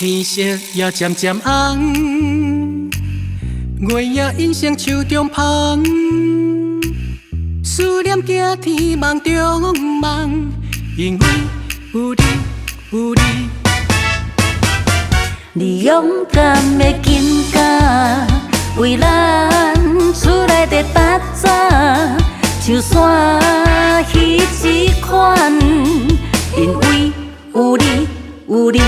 天色也渐渐红，月也印成手中香。思念行天梦中梦，因为有你有你。你勇敢的紧甲，为咱厝内的搭早，像山彼一款，因为有你有你。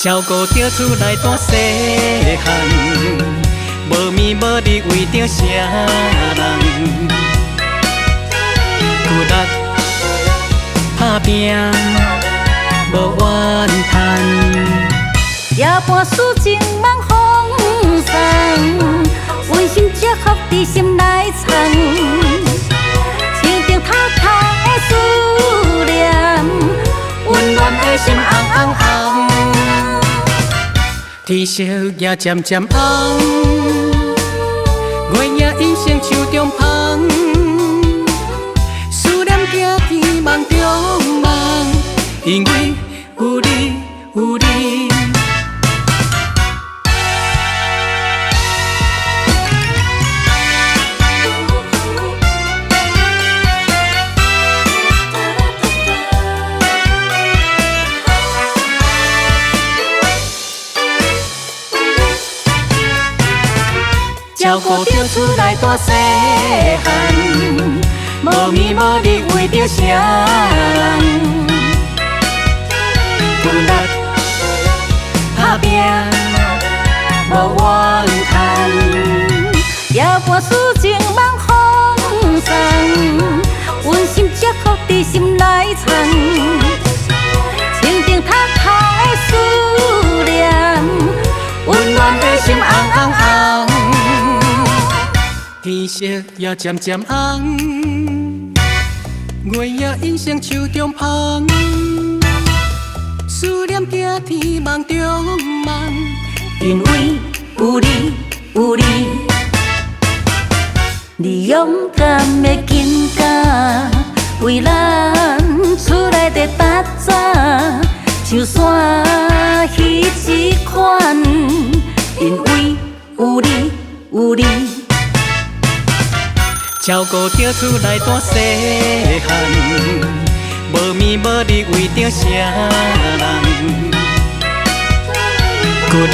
照顾着厝内大细汉，无眠无日为着啥人，骨力打拼无怨叹。夜半思情梦风送，温馨祝福伫心内藏，清静透透的思念，温暖的心红红红。天色也渐渐红，月也印成手中香。思念行天梦中梦，因为有你有你。照顾着厝内大细汉，无眠无日为着啥人，骨力打拼无怨叹。夜半思情梦风送，温馨祝福伫心内藏，清静透透的思念，温暖的心红红红。天色也渐渐红，月也印成手中香。思念行天梦中梦，因为有你有你。你勇敢的紧甲，为咱厝内的搭早，像山彼一款，因为有你有你。照顾着厝内大细汉，无眠无日为着啥人，骨力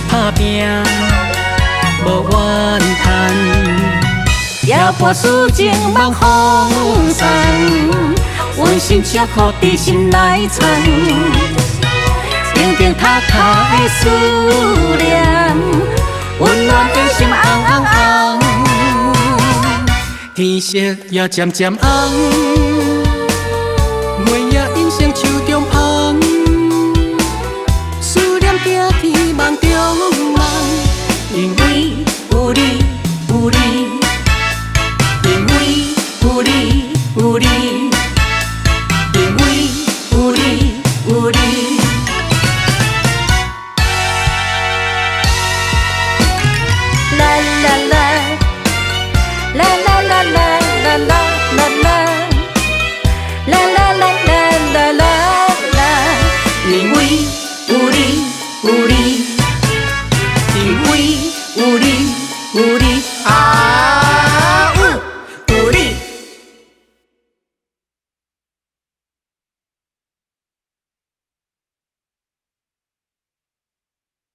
打拼无怨叹。夜半思情梦风送，温馨祝福伫心内藏，静静透透的思念，温暖的心红红红。天色也渐渐红。